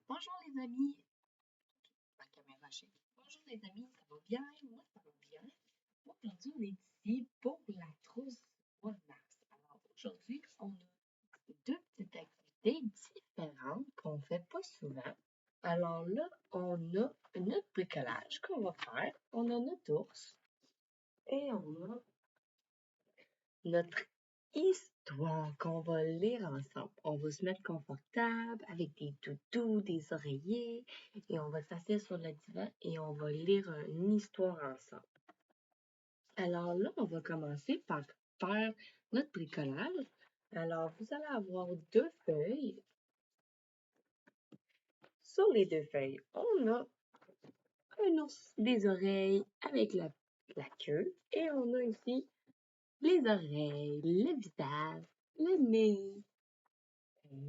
Bonjour les amis, ma caméra chérie. Bonjour les amis, ça va bien? Moi ça va bien. Aujourd'hui on est ici pour la trousse du mois de mars. Alors aujourd'hui on a deux petites activités différentes qu'on fait pas souvent. Alors là on a notre bricolage qu'on va faire. On a notre ours et on a notre histoire qu'on va lire ensemble. On va se mettre confortable avec des toutous, des oreillers et on va s'asseoir sur le divan et on va lire une histoire ensemble. Alors là, on va commencer par faire notre bricolage. Alors, vous allez avoir deux feuilles. Sur les deux feuilles, on a un ours, des oreilles avec la queue et on a ici les oreilles, le visage, le nez.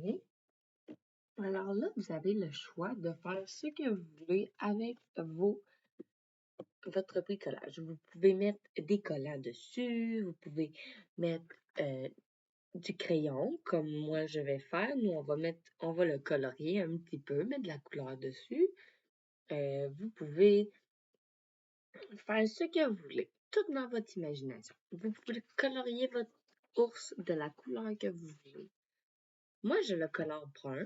Et alors là, vous avez le choix de faire ce que vous voulez avec votre bricolage. Vous pouvez mettre des collants dessus, vous pouvez mettre du crayon, comme moi je vais faire. Nous, on va le colorier un petit peu, mettre de la couleur dessus. Vous pouvez faire ce que vous voulez, tout dans votre imagination. Vous pouvez colorier votre ours de la couleur que vous voulez. Moi, je le colore brun.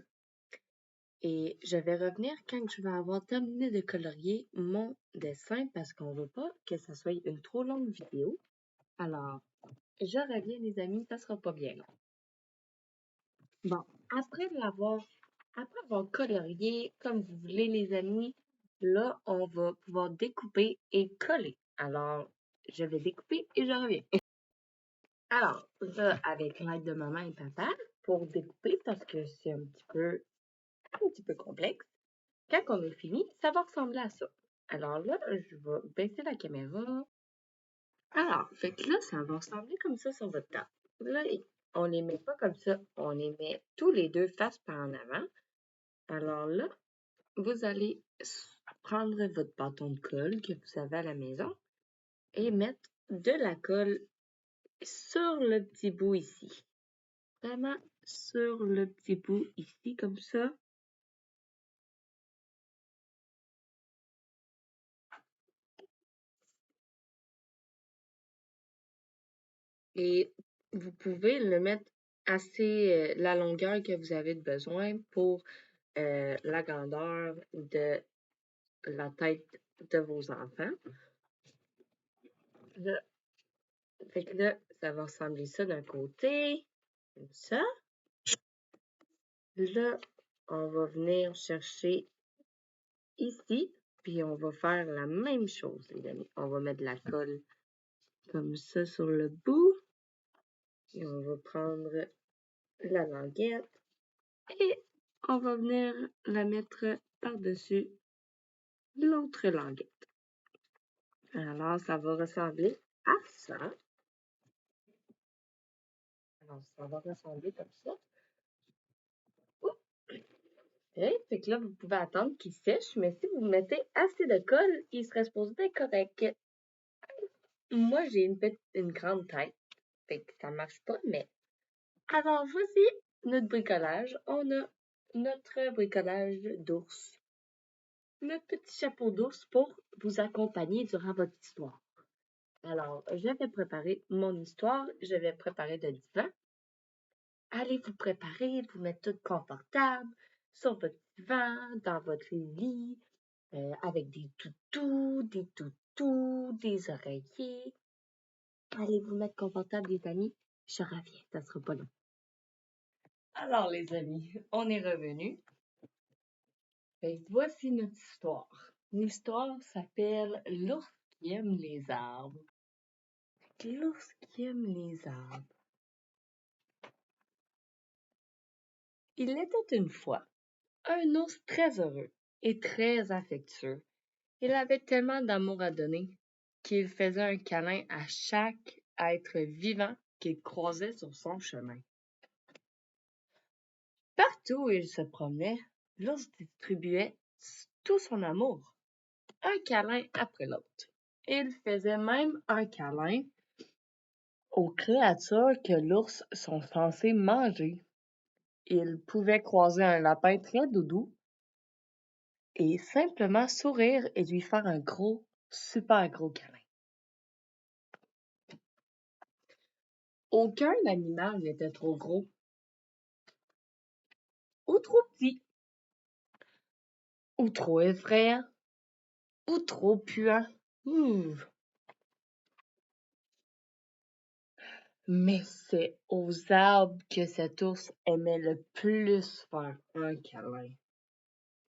Et je vais revenir quand je vais avoir terminé de colorier mon dessin parce qu'on veut pas que ça soit une trop longue vidéo. Alors, je reviens les amis, ça sera pas bien long. Bon, après avoir colorié comme vous voulez les amis, là, on va pouvoir découper et coller. Alors, je vais découper et je reviens. Alors, là, avec l'aide de maman et papa pour découper parce que c'est un petit peu complexe. Quand on est fini, ça va ressembler à ça. Alors là, je vais baisser la caméra. Alors, fait que là, ça va ressembler comme ça sur votre table. Là, on les met pas comme ça. On les met tous les deux face par en avant. Alors là, vous allez prendre votre bâton de colle que vous avez à la maison et mettre de la colle sur le petit bout ici. Vraiment sur le petit bout ici, comme ça. Et vous pouvez le mettre assez la longueur que vous avez besoin pour la grandeur de la tête de vos enfants. Là, fait que là, ça va ressembler ça d'un côté, comme ça. Là, on va venir chercher ici, puis on va faire la même chose, les amis. On va mettre de la colle comme ça sur le bout. Et on va prendre la languette et on va venir la mettre par-dessus l'autre languette. Alors, ça va ressembler à ça. Alors, ça va ressembler comme ça. Et, fait que là, vous pouvez attendre qu'il sèche, mais si vous mettez assez de colle, il serait supposé être correct. Moi, j'ai une grande tête, fait que ça marche pas, mais... Alors, voici notre bricolage. On a notre bricolage d'ours. Notre petit chapeau d'ours pour vous accompagner durant votre histoire. Alors, je vais préparer mon histoire. Je vais préparer le divan. Allez vous préparer, vous mettre tout confortable sur votre divan, dans votre lit, avec des toutous, des oreillers. Allez vous mettre confortable, les amis. Je reviens, ça sera pas long. Alors, les amis, on est revenus. Voici notre histoire. L'histoire s'appelle L'ours qui aime les arbres. L'ours qui aime les arbres. Il était une fois un ours très heureux et très affectueux. Il avait tellement d'amour à donner qu'il faisait un câlin à chaque être vivant qu'il croisait sur son chemin. Partout où il se promenait, l'ours distribuait tout son amour, un câlin après l'autre. Il faisait même un câlin aux créatures que l'ours sont censés manger. Il pouvait croiser un lapin très doudou et simplement sourire et lui faire un gros, super gros câlin. Aucun animal n'était trop gros ou trop petit ou trop effrayant ou trop puant. Ouh. Mais c'est aux arbres que cet ours aimait le plus faire un câlin.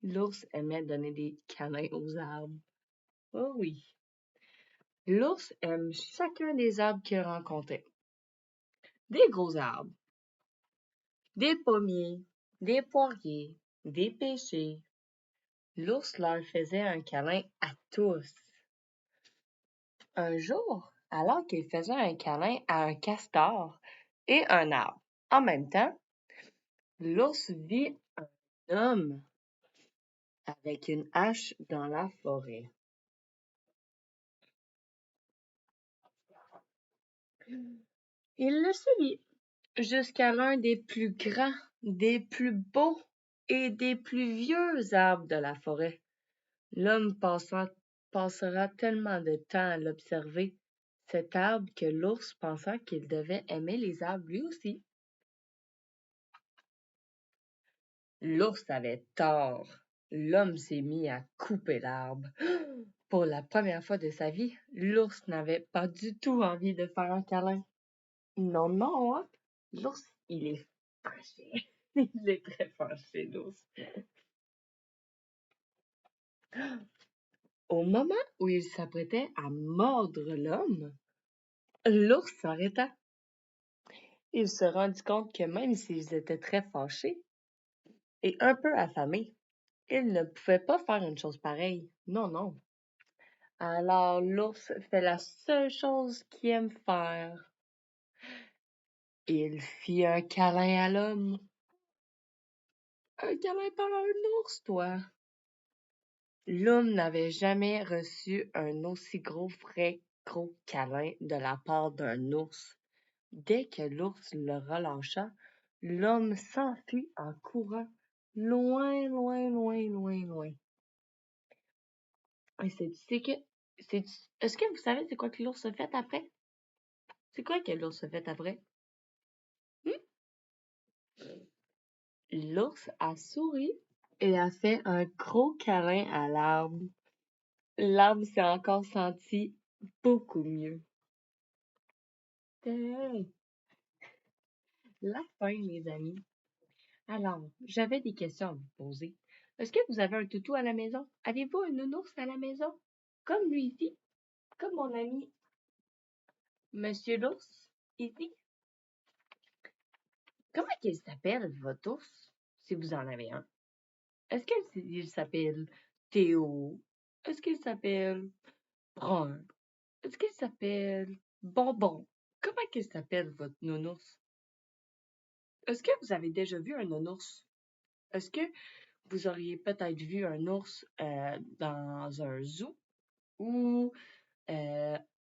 L'ours aimait donner des câlins aux arbres. Oh oui. L'ours aime chacun des arbres qu'il rencontrait. Des gros arbres, des pommiers, des poiriers, des pêchers. L'ours leur faisait un câlin à tous. Un jour, alors qu'il faisait un câlin à un castor et un arbre en même temps, l'ours vit un homme avec une hache dans la forêt. Il le suivit jusqu'à l'un des plus grands, des plus beaux et des plus vieux arbres de la forêt. L'homme passera tellement de temps à l'observer, cet arbre, que l'ours pensa qu'il devait aimer les arbres lui aussi. L'ours avait tort. L'homme s'est mis à couper l'arbre. Pour la première fois de sa vie, l'ours n'avait pas du tout envie de faire un câlin. Non, non, hein? L'ours, il est fâché. Il est très fâché, l'ours. Au moment où il s'apprêtait à mordre l'homme, l'ours s'arrêta. Il se rendit compte que même s'ils étaient très fâchés et un peu affamés, ils ne pouvaient pas faire une chose pareille. Non, non. Alors l'ours fait la seule chose qu'il aime faire. Il fit un câlin à l'homme. Un câlin par un ours, toi. L'homme n'avait jamais reçu un aussi vrai gros câlin de la part d'un ours. Dès que l'ours le relâcha, l'homme s'enfuit en courant, loin, loin, loin, loin, loin. Et est-ce que vous savez c'est quoi que l'ours a fait après? C'est quoi que l'ours a fait après? Hmm? L'ours a souri et a fait un gros câlin à l'arbre. L'arbre s'est encore senti beaucoup mieux. Hey, la fin, les amis. Alors, j'avais des questions à vous poser. Est-ce que vous avez un toutou à la maison? Avez-vous un nounours à la maison? Comme lui ici? Comme mon ami Monsieur l'ours ici? Comment qu'il s'appelle, votre ours, si vous en avez un? Est-ce qu'il s'appelle Théo? Est-ce qu'il s'appelle Brun? Est-ce qu'il s'appelle Bonbon? Comment qu'il s'appelle, votre nounours? Est-ce que vous avez déjà vu un nounours? Est-ce que vous auriez peut-être vu un ours dans un zoo ou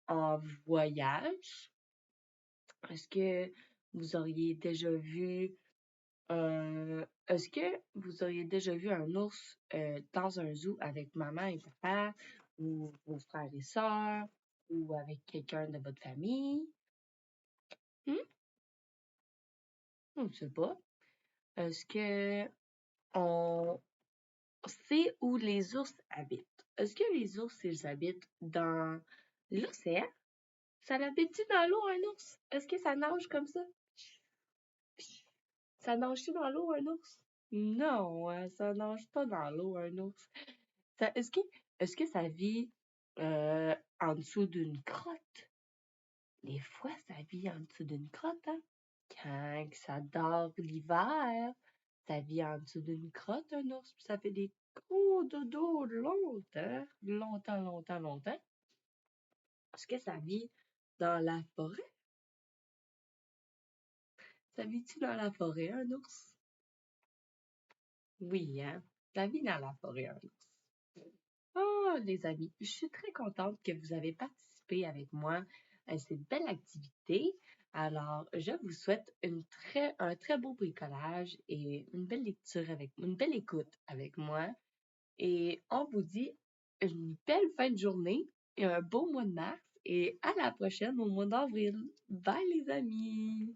en voyage? Est-ce que vous auriez déjà vu est-ce que vous auriez déjà vu un ours dans un zoo avec maman et papa ou vos frères et sœurs ou avec quelqu'un de votre famille? Hmm? On ne sait pas. Est-ce que on sait où les ours habitent? Est-ce que les ours, ils habitent dans l'océan? Ça l'habite-tu dans l'eau, un ours? Est-ce que ça nage comme ça? Ça nage-tu dans l'eau, un ours? Non, hein, ça nage pas dans l'eau, un ours. Ça, est-ce que ça vit en dessous d'une crotte? Des fois, ça vit en dessous d'une crotte, hein? Quand ça dort l'hiver, ça vit en dessous d'une crotte, un ours, puis ça fait des gros dodos longtemps, longtemps, longtemps, longtemps. Est-ce que ça vit dans la forêt? Ça vit-tu dans la forêt, un ours? Oui, hein? Ça vit dans la forêt, un ours. Oh, les amis, je suis très contente que vous avez participé avec moi à cette belle activité. Alors, je vous souhaite un très beau bricolage et une belle lecture une belle écoute avec moi. Et on vous dit une belle fin de journée et un beau mois de mars et à la prochaine au mois d'avril. Bye les amis!